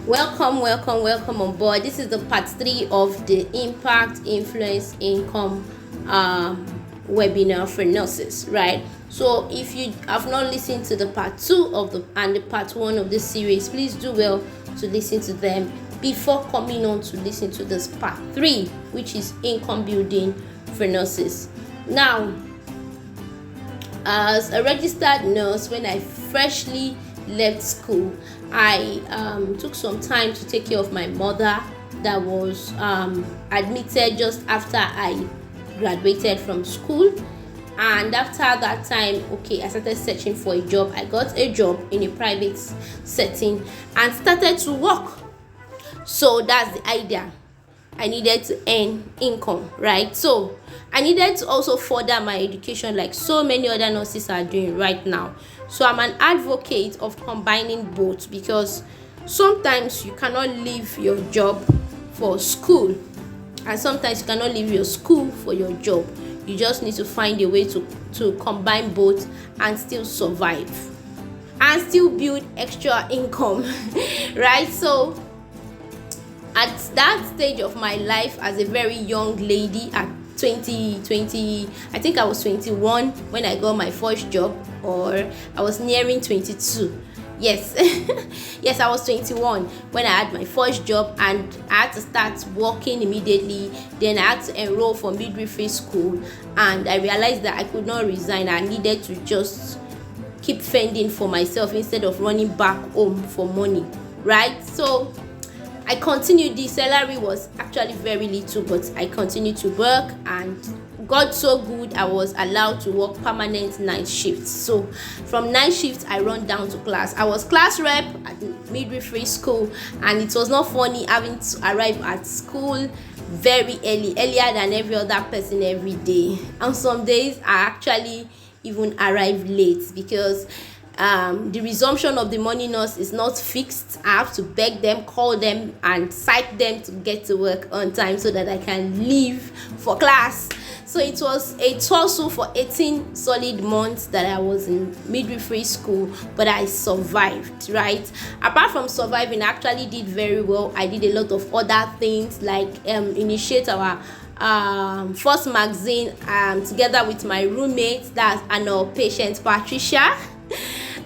Welcome on board. This is the part three of the Impact Influence Income webinar for nurses, right? So if you have not listened to the part two of the part one of this series, please do well to listen to them before coming on to listen to this part three, which is income building for nurses. Now, as a registered nurse, when I freshly left school, I took some time to take care of my mother that was admitted just after I graduated from school. And after that time, I started searching for a job. I got a job in a private setting and started to work. So that's the idea. I needed to earn income, right? So I needed to also further my education like so many other nurses are doing right now. So I'm an advocate of combining both, because sometimes you cannot leave your job for school, and sometimes you cannot leave your school for your job. You just need to find a way to combine both and still survive and still build extra income right? So at that stage of my life, as a very young lady at 20, I think I was 21 when I got my first job, or I was nearing 22. Yes. Yes, I was 21 when I had my first job, and I had to start working immediately. Then I had to enroll for midwifery school, and I realized that I could not resign. I needed to just keep fending for myself instead of running back home for money, right? So I continued. The salary was actually very little, but I continued to work, and got so good I was allowed to work permanent night shifts. So from night shifts I run down to class. I was class rep at midwifery school, and it was not funny having to arrive at school very earlier than every other person every day. And some days I actually even arrive late, because the resumption of the morning nurse is not fixed. I have to beg them, call them, and cite them to get to work on time so that I can leave for class. So it was a tussle for 18 solid months that I was in midwifery school, but I survived, right? Apart from surviving, I actually did very well. I did a lot of other things, like initiate our first magazine together with my roommate, that's Anna Patient Patricia.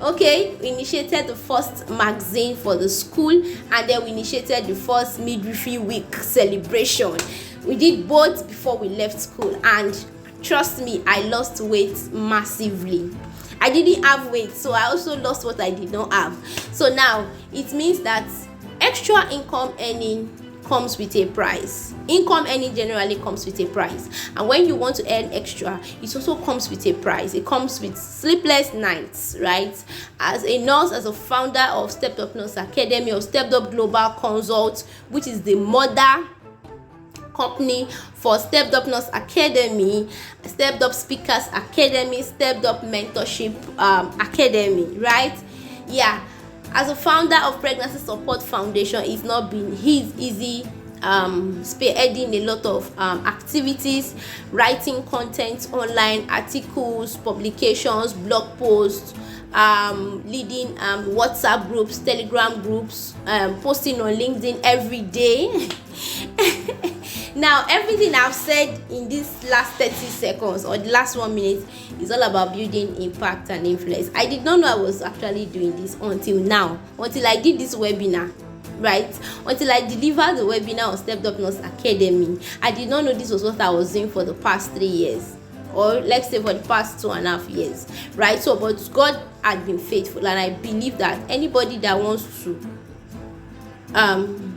We initiated the first magazine for the school, and then we initiated the first midwifery week celebration. We did both before we left school, and trust me, I lost weight massively. I didn't have weight, so I also lost what I did not have. So now it means that extra income earning comes with a price. Income earning generally comes with a price, and when you want to earn extra, it also comes with a price. It comes with sleepless nights, right? As a nurse, as a founder of Stepped Up Nurse Academy, or Stepped Up Global Consult, which is the mother company for Stepped Up Nurse Academy, Stepped Up Speakers Academy, Stepped Up Mentorship Academy, right? As a founder of Pregnancy Support Foundation, it's not been easy spearheading a lot of activities, writing content online, articles, publications, blog posts, leading WhatsApp groups, Telegram groups, posting on LinkedIn every day. Now, everything I've said in this last 30 seconds or the last 1 minute is all about building impact and influence. I did not know I was actually doing this until now, until I did this webinar, right? Until I delivered the webinar on Stepped Up Nurse Academy. I did not know this was what I was doing for the past 3 years, or let's say for the past 2.5 years, right? So, but God had been faithful, and I believe that anybody that wants to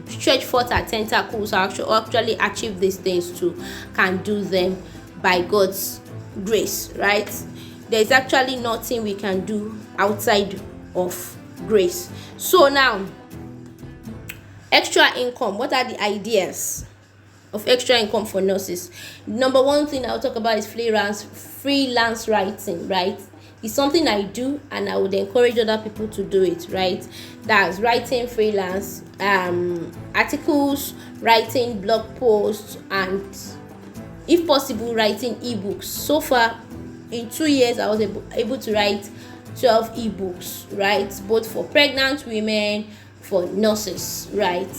stretch forth our tentacles or actually achieve these things too can do them by God's grace, right? There's actually nothing we can do outside of grace. So now, extra income. What are the ideas of extra income for nurses? Number one thing I'll talk about is freelance writing, right? It's something I do, and I would encourage other people to do it, right? That's writing freelance articles, writing blog posts, and if possible writing ebooks. So far in 2 years I was able to write 12 ebooks, right? Both for pregnant women, for nurses, right,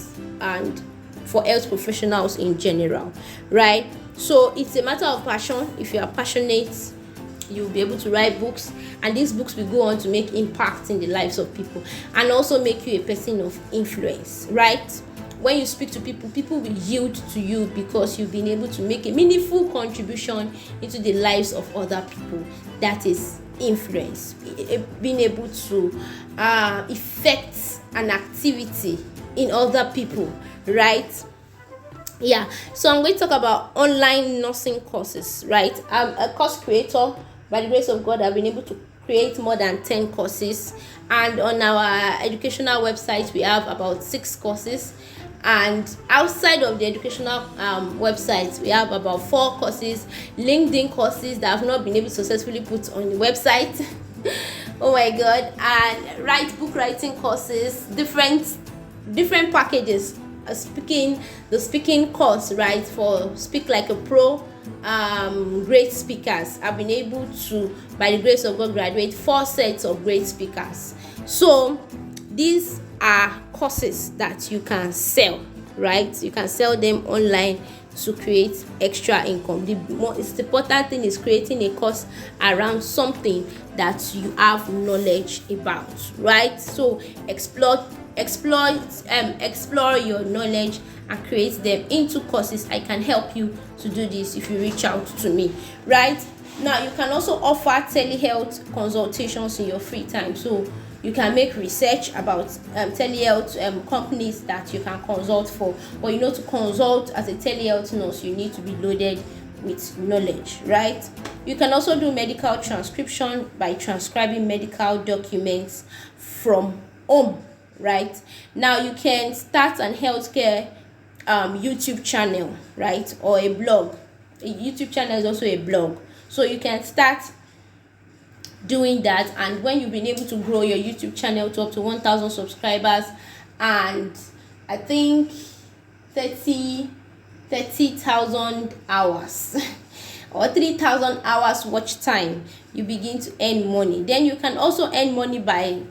and for health professionals in general, right? So it's a matter of passion. If you are passionate, you'll be able to write books, and these books will go on to make impact in the lives of people and also make you a person of influence, right? When you speak to people, people will yield to you because you've been able to make a meaningful contribution into the lives of other people. That is influence, being able to effect an activity in other people, right? Yeah, so I'm going to talk about online nursing courses, right? I'm a course creator. By the grace of God, I've been able to create more than 10 courses, and on our educational website we have about 6 courses, and outside of the educational website we have about 4 courses, LinkedIn courses that I've not been able to successfully put on the website. Oh my god. And book writing courses, different packages. The speaking course, right, for Speak Like a Pro, great speakers. I've been able to, by the grace of God, graduate 4 sets of great speakers. So these are courses that you can sell, right? You can sell them online to create extra income. The most important thing is creating a course around something that you have knowledge about, right? So explore your knowledge and create them into courses. I can help you to do this if you reach out to me, right? Now you can also offer telehealth consultations in your free time. So you can make research about telehealth companies that you can consult for. But to consult as a telehealth nurse, you need to be loaded with knowledge, right? You can also do medical transcription by transcribing medical documents from home, right? Now you can start an healthcare YouTube channel, right, or a blog. A YouTube channel is also a blog, so you can start doing that. And when you've been able to grow your YouTube channel to up to 1,000 subscribers and I think 30,000 hours or 3,000 hours watch time, you begin to earn money. Then you can also earn money by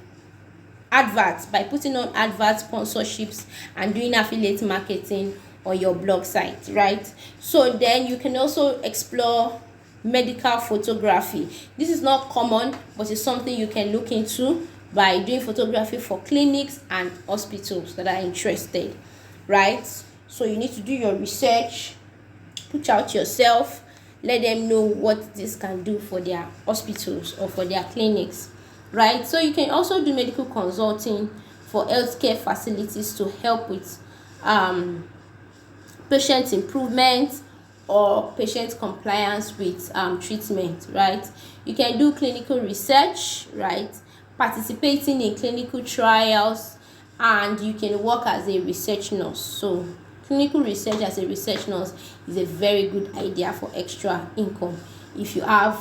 adverts, by putting on adverts, sponsorships, and doing affiliate marketing on your blog site, right? So then you can also explore medical photography. This is not common, but it's something you can look into by doing photography for clinics and hospitals that are interested, right? So you need to do your research, put out yourself, let them know what this can do for their hospitals or for their clinics, right? So you can also do medical consulting for healthcare facilities to help with patient improvement or patient compliance with treatment, right? You can do clinical research, right, participating in clinical trials, and you can work as a research nurse. So clinical research as a research nurse is a very good idea for extra income if you have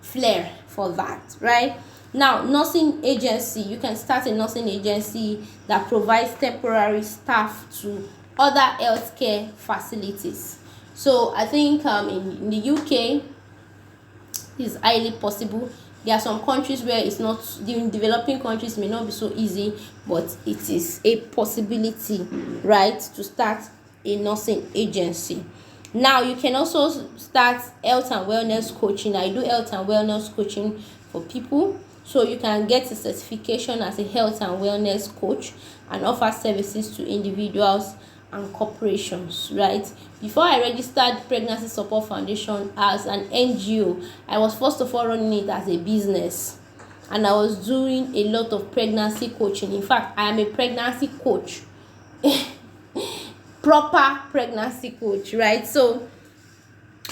flair for that, right? Now, nursing agency. You can start a nursing agency that provides temporary staff to other healthcare facilities. So I think in the UK it's highly possible. There are some countries where it's not, in developing countries may not be so easy, but it is a possibility, right, to start a nursing agency. Now you can also start health and wellness coaching. I do health and wellness coaching for people, so you can get a certification as a health and wellness coach and offer services to individuals and corporations, right? Before I registered Pregnancy Support Foundation as an NGO, I was first of all running it as a business, and I was doing a lot of pregnancy coaching. In fact, I am a pregnancy coach, proper pregnancy coach, right? So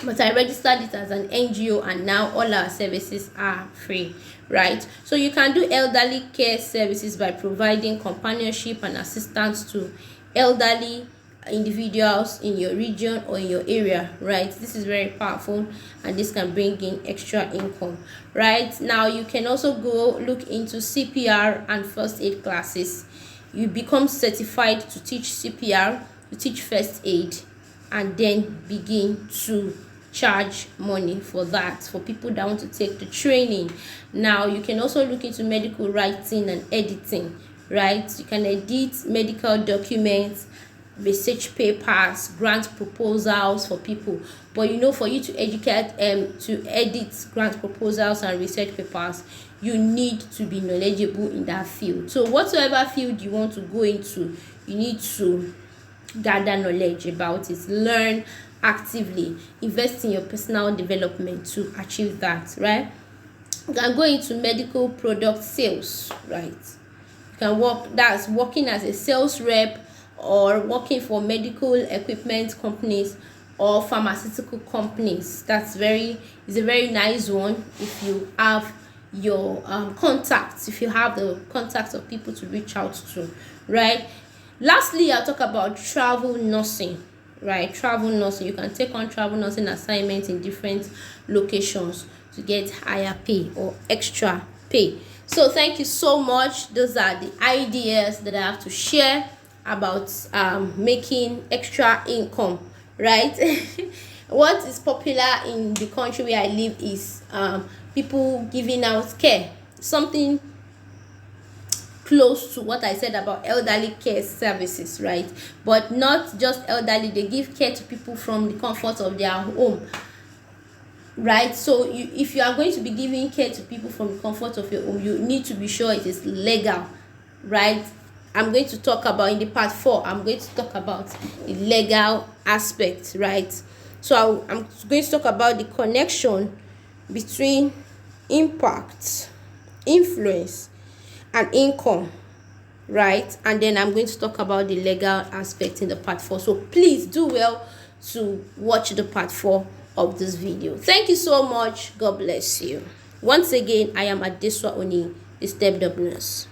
but I registered it as an NGO, and now all our services are free, right? So you can do elderly care services by providing companionship and assistance to elderly individuals in your region or in your area, right? This is very powerful, and this can bring in extra income, right? Now you can also go look into CPR and first aid classes. You become certified to teach CPR, to teach first aid, and then begin to charge money for that, for people that want to take the training. Now you can also look into medical writing and editing, right? You can edit medical documents, research papers, grant proposals for people. But for you to edit grant proposals and research papers, you need to be knowledgeable in that field. So whatsoever field you want to go into, you need to gather knowledge about it, learn actively, invest in your personal development to achieve that, right? You can go into medical product sales, right? You can working as a sales rep, or working for medical equipment companies or pharmaceutical companies. Is a very nice one if you have your contacts, if you have the contacts of people to reach out to, right? Lastly, I'll talk about travel nursing, right? Travel nursing, you can take on travel nursing assignments in different locations to get higher pay or extra pay. So thank you so much. Those are the ideas that I have to share about making extra income, right? What is popular in the country where I live is people giving out care, something close to what I said about elderly care services, right? But not just elderly, they give care to people from the comfort of their home, right? So if you are going to be giving care to people from the comfort of your home, you need to be sure it is legal, right? I'm going to talk about in the part 4, I'm going to talk about the legal aspect, right? So I'm going to talk about the connection between impact, influence, and income, right? And then I'm going to talk about the legal aspect in the part 4. So please do well to watch the part 4 of this video. Thank you so much. God bless you. Once again, I am Adeswa Oni, the Stepped Up Nurse.